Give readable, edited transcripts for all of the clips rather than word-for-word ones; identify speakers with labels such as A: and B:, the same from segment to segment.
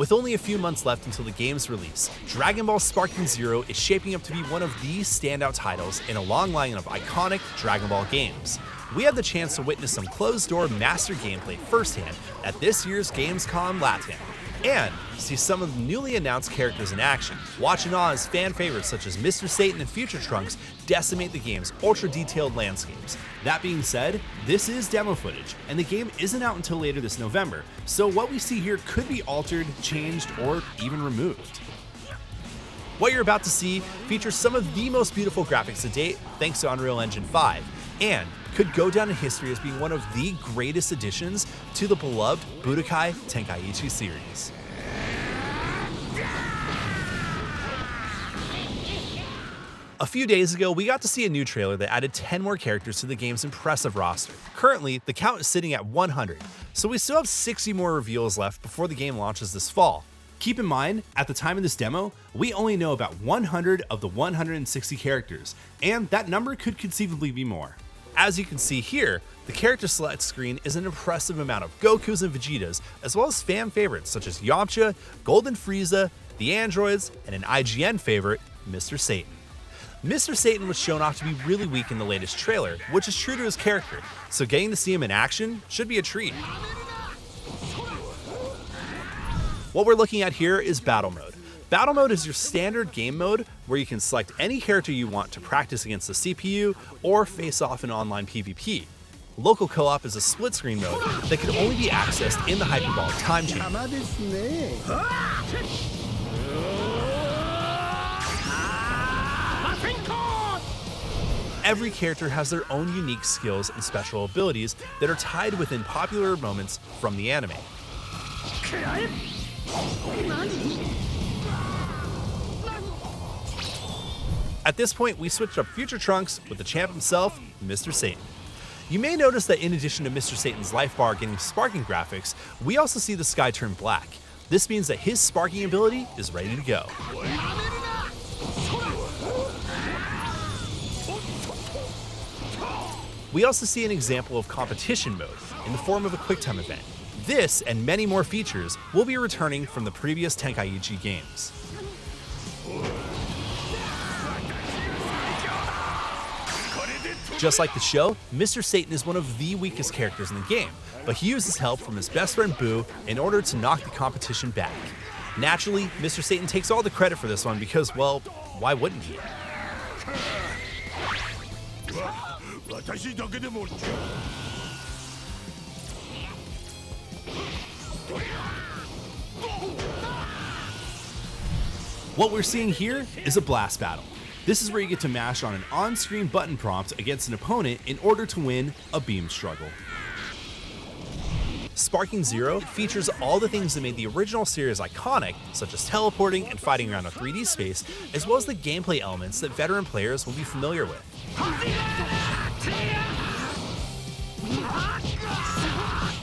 A: With only a few months left until the game's release, Dragon Ball Sparking Zero is shaping up to be one of the standout titles in a long line of iconic Dragon Ball games. We had the chance to witness some closed-door master gameplay firsthand at this year's Gamescom Latam, and see some of the newly announced characters in action, watch in awe as fan favorites such as Mr. Satan and Future Trunks decimate the game's ultra-detailed landscapes. That being said, this is demo footage, and the game isn't out until later this November, so what we see here could be altered, changed, or even removed. What you're about to see features some of the most beautiful graphics to date thanks to Unreal Engine 5, and could go down in history as being one of the greatest additions to the beloved Boudakai Tenkaichi series. A few days ago, we got to see a new trailer that added 10 more characters to the game's impressive roster. Currently, the count is sitting at 100, so we still have 60 more reveals left before the game launches this fall. Keep in mind, at the time of this demo, we only know about 100 of the 160 characters, and that number could conceivably be more. As you can see here, the character select screen is an impressive amount of Gokus and Vegetas, as well as fan favorites such as Yamcha, Golden Frieza, the androids, and an IGN favorite, Mr. Satan. Mr. Satan was shown off to be really weak in the latest trailer, which is true to his character, so getting to see him in action should be a treat. What we're looking at here is Battle Mode. Battle Mode is your standard game mode where you can select any character you want to practice against the CPU or face off in online PvP. Local co-op is a split-screen mode that can only be accessed in the hyperbolic time chamber. Every character has their own unique skills and special abilities that are tied within popular moments from the anime. At this point, we switched up Future Trunks with the champ himself, Mr. Satan. You may notice that in addition to Mr. Satan's life bar getting sparking graphics, we also see the sky turn black. This means that his sparking ability is ready to go. We also see an example of competition mode in the form of a QuickTime event. This and many more features will be returning from the previous Tenkaichi games. Just like the show, Mr. Satan is one of the weakest characters in the game, but he uses help from his best friend Boo in order to knock the competition back. Naturally, Mr. Satan takes all the credit for this one because, well, why wouldn't he? What we're seeing here is a blast battle. This is where you get to mash on an on-screen button prompt against an opponent in order to win a beam struggle. Sparking Zero features all the things that made the original series iconic, such as teleporting and fighting around a 3D space, as well as the gameplay elements that veteran players will be familiar with.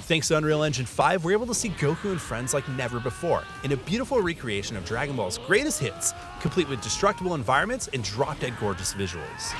A: Thanks to Unreal Engine 5, we're able to see Goku and friends like never before, in a beautiful recreation of Dragon Ball's greatest hits, complete with destructible environments and drop-dead gorgeous visuals.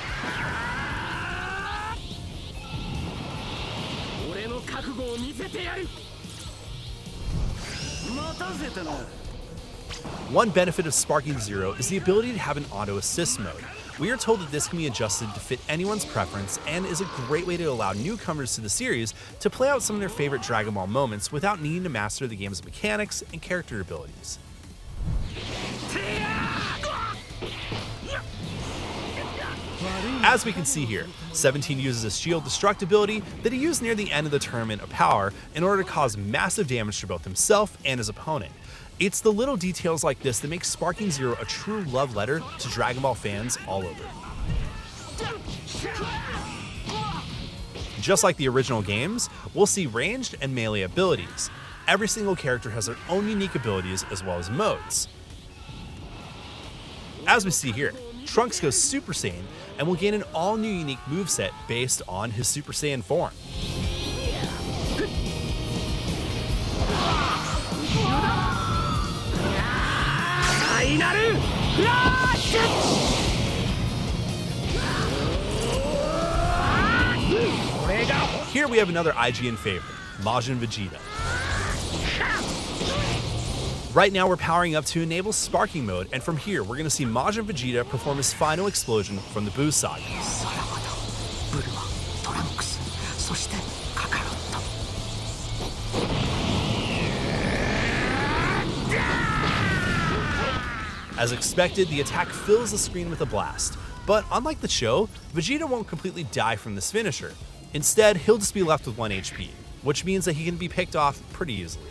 A: One benefit of Sparking Zero is the ability to have an auto-assist mode. We are told that this can be adjusted to fit anyone's preference and is a great way to allow newcomers to the series to play out some of their favorite Dragon Ball moments without needing to master the game's mechanics and character abilities. As we can see here, 17 uses a shield destruct ability that he used near the end of the Tournament of Power in order to cause massive damage to both himself and his opponent. It's the little details like this that make Sparking Zero a true love letter to Dragon Ball fans all over. Just like the original games, we'll see ranged and melee abilities. Every single character has their own unique abilities as well as modes. As we see here, Trunks goes Super Saiyan and will gain an all-new unique moveset based on his Super Saiyan form. Here we have another IGN favorite, Majin Vegeta. Right now we're powering up to enable sparking mode, and from here we're going to see Majin Vegeta perform his final explosion from the Buu Saga. As expected, the attack fills the screen with a blast, but unlike the show, Vegeta won't completely die from this finisher. Instead, he'll just be left with 1 HP, which means that he can be picked off pretty easily.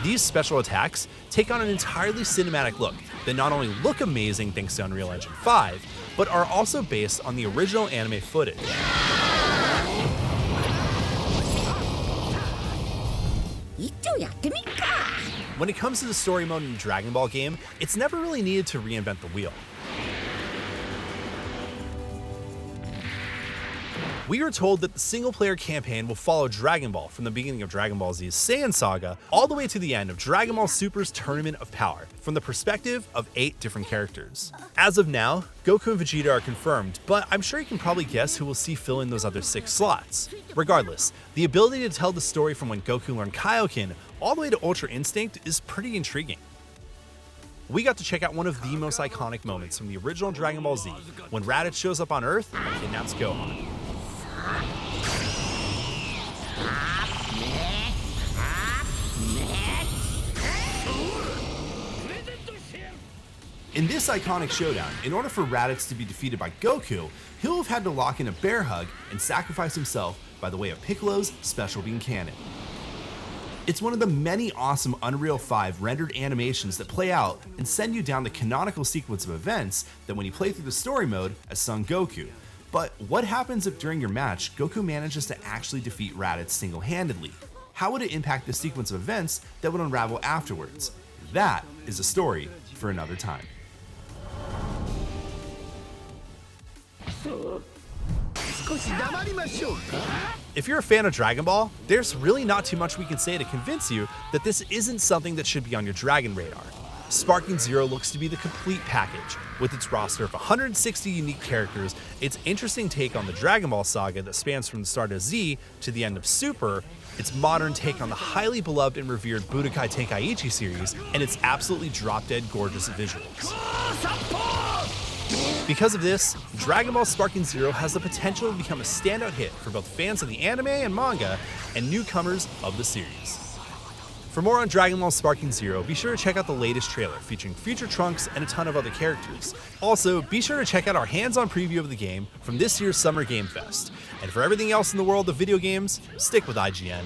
A: These special attacks take on an entirely cinematic look that not only look amazing thanks to Unreal Engine 5, but are also based on the original anime footage. When it comes to the story mode in a Dragon Ball game, it's never really needed to reinvent the wheel. We were told that the single-player campaign will follow Dragon Ball from the beginning of Dragon Ball Z's Saiyan Saga all the way to the end of Dragon Ball Super's Tournament of Power, from the perspective of 8 different characters. As of now, Goku and Vegeta are confirmed, but I'm sure you can probably guess who we'll see fill in those other 6 slots. Regardless, the ability to tell the story from when Goku learned Kaioken all the way to Ultra Instinct is pretty intriguing. We got to check out one of the most iconic moments from the original Dragon Ball Z, when Raditz shows up on Earth and kidnaps Gohan. In this iconic showdown, in order for Raditz to be defeated by Goku, he'll have had to lock in a bear hug and sacrifice himself by the way of Piccolo's Special Beam Cannon. It's one of the many awesome Unreal 5 rendered animations that play out and send you down the canonical sequence of events that when you play through the story mode as Son Goku. But what happens if during your match, Goku manages to actually defeat Raditz single-handedly? How would it impact the sequence of events that would unravel afterwards? That is a story for another time. If you're a fan of Dragon Ball, there's really not too much we can say to convince you that this isn't something that should be on your Dragon radar. Sparking Zero looks to be the complete package, with its roster of 160 unique characters, its interesting take on the Dragon Ball saga that spans from the start of Z to the end of Super, its modern take on the highly beloved and revered Boudakai Tenkaichi series, and its absolutely drop-dead gorgeous visuals. Because of this, Dragon Ball Sparking Zero has the potential to become a standout hit for both fans of the anime and manga and newcomers of the series. For more on Dragon Ball Sparking Zero, be sure to check out the latest trailer featuring future Trunks and a ton of other characters. Also, be sure to check out our hands-on preview of the game from this year's Summer Game Fest. And for everything else in the world of video games, stick with IGN.